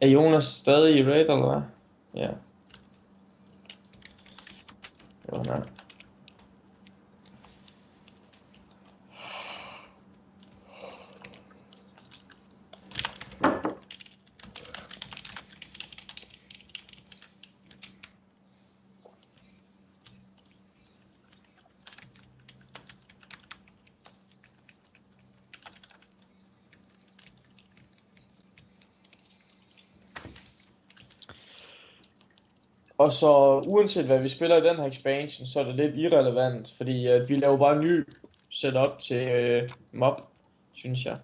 Er Jonas stadig i raid, eller hvad? Ja. Jo, han er. Og så uanset hvad vi spiller i den her expansion, så er det lidt irrelevant, fordi vi laver bare ny setup til mob, synes jeg.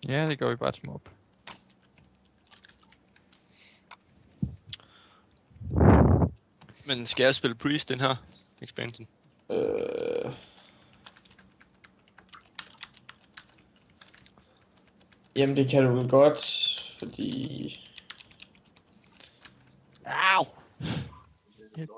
Ja, det gør vi bare til mob. Men skal jeg spille priest den her expansion? Jamen det kan du vel godt, fordi... Au! Den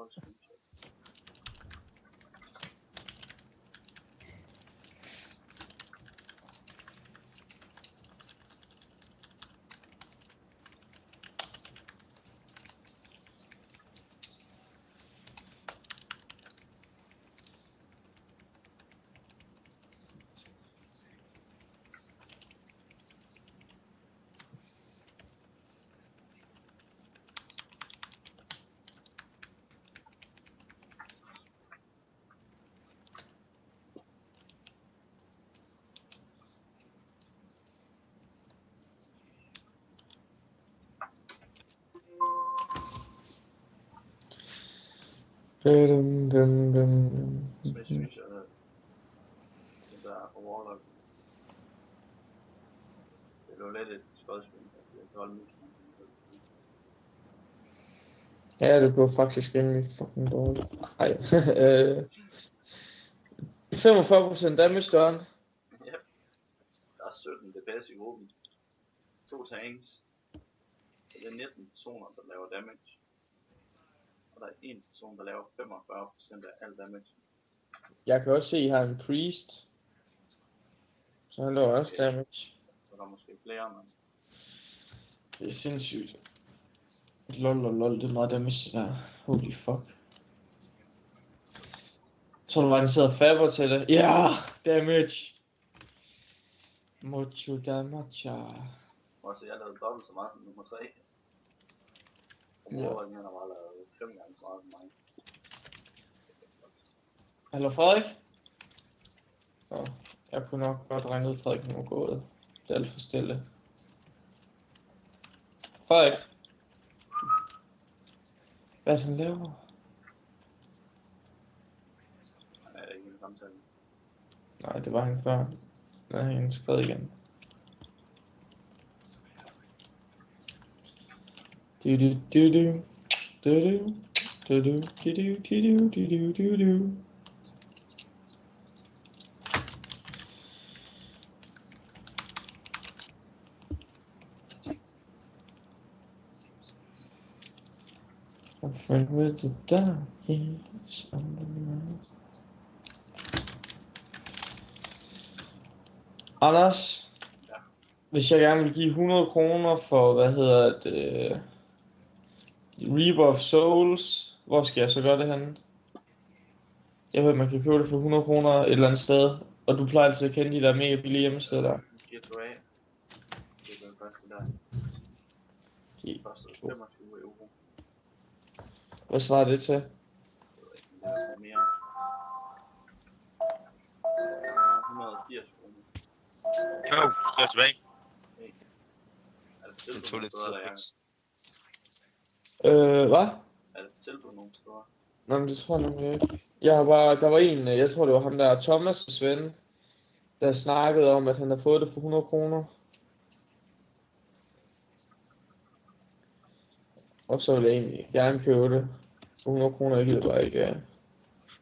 der overlock. Det er jo lidt et skødspil, at jeg kan holde musen. Ja, det går faktisk rimelig fucking dårligt. Ej. 45% damage done. Ja. Der er 17 DPS i gruppen. 2 tanks. Det er 19 personer, der laver damage. Og der er en person, der laver 45% af al damage. Jeg kan også se, at I har en priest. Så han laver også damage. Så der er måske flere, men... Det er sindssygt. Lol, det er meget damage der. Holy fuck. Tror du bare, den sidder fabber til det? Ja, damage. Mucho damage. Også jeg lavede dobbelt så meget som nummer 3. Og Morlocken har bare lavet 5 gange så meget som mig. Hallo Frederik? Så, jeg kunne nok godt regne ud, Frederik nu er gået. Det er alt for stille. Frederik? Hvad er det, han laver? Han er ikke en samtale. Nej, det var han før. Nu er han skrevet igen. I'm friend with the darkness on the night. Anders, Ja. hvis jeg gerne vil give 100 kroner for, hvad hedder det, Reaper of Souls, hvor skal jeg så gøre det henne? Jeg ved, man kan købe det for 100 kroner et eller andet sted, og du plejer altid at kende de der mega billige hjemmesider der. Giver du af. Det er den første der. Det koster 25 euro. Hvad svarer det til? Det er ikke mere. 180 kroner. Jo, så er jeg tilbage. Er det tilbud nogle steder, der er? Hvad? Er det tilbud nogle steder? Nå, men det tror jeg nemlig ikke. Der var en, jeg tror det var ham der, Thomas' ven, der snakkede om, at han havde fået det for 100 kroner. Og så ville jeg egentlig gerne købe det for 100 kroner, jeg gider bare ikke.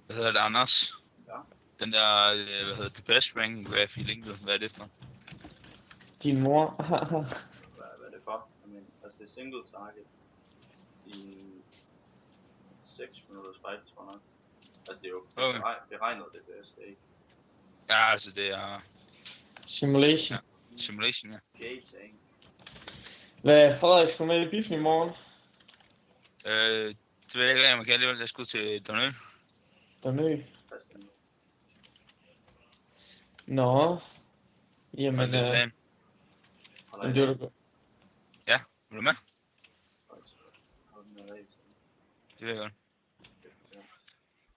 Hvad hedder det, Anders? Ja. Den der, hvad hedder det, best rank graph i linket, hvad er det for noget? Din mor. Hvad er det for? Altså det er single target i 6 minutters fight, tror jeg nok. Altså det er jo beregnet det bedste, ikke? Ja, altså det er... Simulation. Ja, simulation, ja. PA-tank. Hvad, Frederik skulle med i biffen i morgen? Det ved jeg ikke, om jeg kan alligevel. Jeg skulle til Donø. Dernø. Christian. Nå. Jamen, Og det er dagen. men det var da godt. Ja, vil du med? Hold den med af. Det ved jeg godt.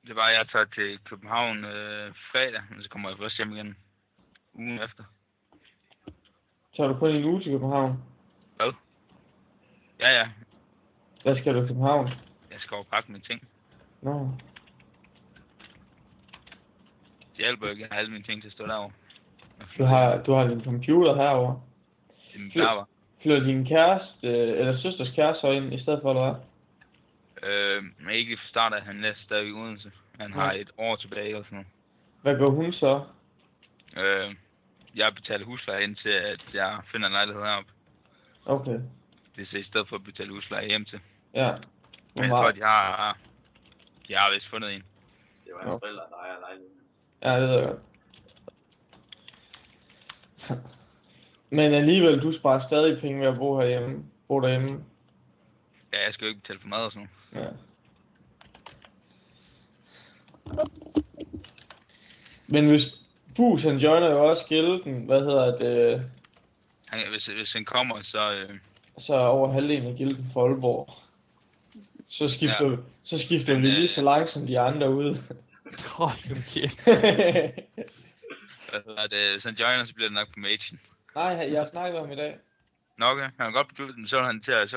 Det er bare, at jeg tager til København fredag, og så kommer jeg først hjem igen ugen efter. Så er du kun en uge til København. Hvad? Ja. Hvad skal du i København? Jeg skal over pakke mine ting. Nå. Det hjælper jo ikke at have alle mine ting til at stå derovre. Du har din computer herovre. Det er min server. Flytter din kæreste, eller søsters kæreste så ind i stedet for, eller hvad? Men ikke fra start af, han læser stadig i Odense. Han har et år tilbage og sådan noget. Hvad gør hun så? Jeg betaler husleje indtil, at jeg finder en lejlighed heroppe. Okay. Det er så i stedet for at betale husleje hjem til. Ja. Men jeg tror, de har vist fundet en. Det var hans forældre, der ejer lejligheden. Ja, det ved jeg godt. Men alligevel, du sparer stadig penge ved at bo herhjemme. Bo derhjemme. Ja, jeg skal jo ikke betale for mad og sådan noget. Ja. Men hvis Bus, han joiner jo også gilden, hvad hedder det, Hvis han kommer, så er over halvdelen af gilden for Aalborg. Så skifter vi lige så langt som de andre ude. Hold nu kæft. hvis han joiner, så bliver det nok på Machen. Nej, jeg snakkede om i dag. Nå, okay. Han har godt på klubben, så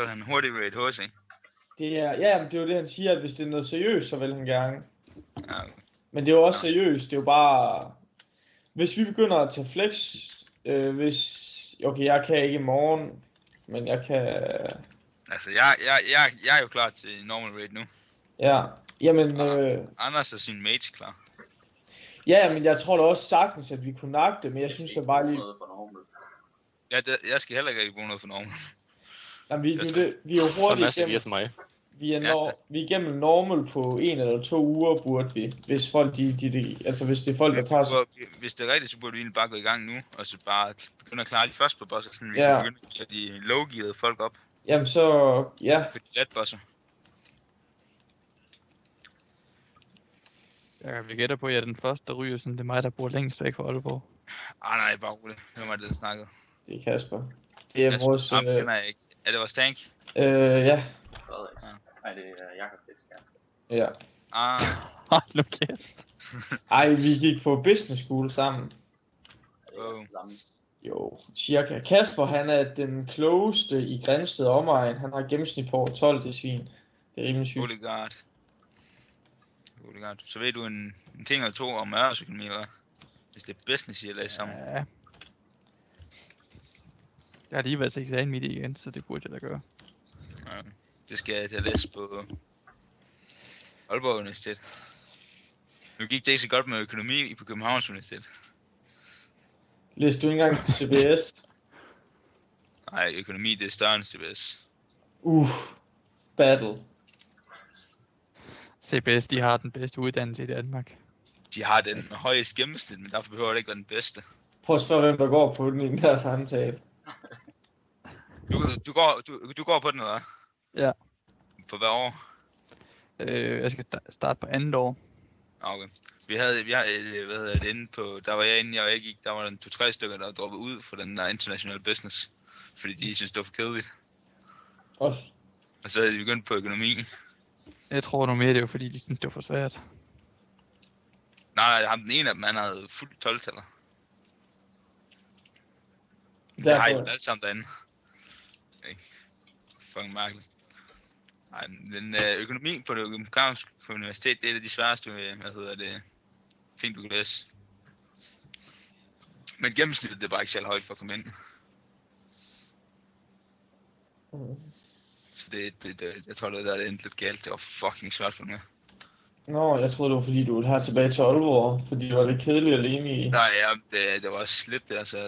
vil han hurtigt rate HC. Det er, men det er jo det, han siger, at hvis det er noget seriøst, så vil han gerne. Ja, okay. Men det er jo også seriøst, det er jo bare... Hvis vi begynder at tage flex, okay, jeg kan ikke i morgen, men jeg kan... Altså, jeg er jo klar til normal rate nu. Ja, jamen... Anders er sin mage klar. Ja, men jeg tror da også sagtens, at vi kunne nakke det, men jeg synes da bare lige... Ja, jeg skal heller ikke rigtig bruge noget for normal. Jamen, vi er jo hurtigt Sådan igennem... er mig. Vi er igennem normal på 1 eller 2 uger, burde vi. Hvis folk, altså hvis det er folk, der tager... Hvis det er rigtigt, så burde vi egentlig bare gå i gang nu, og så bare begynde at klare de første på bosser, sådan vi Ja. kan begynde at de low-gearede folk op. Jamen så, ja. For de let bosser. Vi gætter på, at jeg er den første, der ryger, sådan det er mig, der bor længst væk fra Aalborg. Nej, bare roligt. Det var det, der snakkede. Det er Kasper. Det er vores... Ham kender jeg ikke. Er det vores tank? Ja. Frederiks. Nej, det er Jakob Fiskær. Ja. Hold nu kæft. Ej, vi gik på business school sammen. Det er det samme. Jo, cirka. Kasper, han er den klogeste i Grænsted omegn. Han har gennemsnit på over 12, det svin. Det er rimelig sygt. Holy god. Så ved du en ting eller to om erhvervsøkonomi, eller hvad? Hvis det er business, I har læst sammen. Ja. Jeg har lige været til eksamen midt i igen, så det burde jeg da gøre. Ja, det skal jeg til at læse på Aalborg Universitet. Nu gik det ikke så godt med økonomi på Københavns Universitet. Læste du ikke engang på CBS? Nej, økonomi det er større end CBS. Battle. CBS, de har den bedste uddannelse i Danmark. De har den højeste gennemsnit, men derfor behøver det ikke være den bedste. Prøv at spørge, hvem der går på den i den her samtale. Du går på den, eller hvad? Ja. For hver år? Jeg skal starte på andet år. Okay. Vi har hvad hedder det, inde på, der var jeg inde, jeg gik, der var der 2-3 stykker, der droppede ud for den der international business. Fordi de synes det var for kedeligt. Og så er de begyndt på økonomi. Jeg tror nu mere, det var fordi, de synes det var for svært. Nej, ham den ene af dem, han havde fuldt 12-taller. Det har I jo alle sammen derinde. Okay. Fucking mærkeligt. Nej, den økonomi på det Københavns Universitet, det er et af de sværeste, ting du kan læse. Men gennemsnittet, det er bare ikke særlig højt for at komme ind. Så jeg tror, det der er lidt galt. Det var fucking svært for mig. Nå, jeg troede det var fordi, du ville have tilbage til Aalborg, fordi det var lidt kedeligt alene i... Nej, ja, det var også lidt det, altså,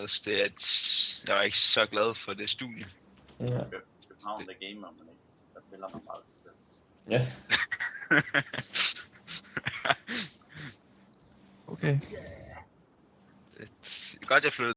jeg var ikke så glad for det studie. Ja. København, der gamer man ikke. Der spiller man bare. Ja. Okay. Godt, jeg flyttede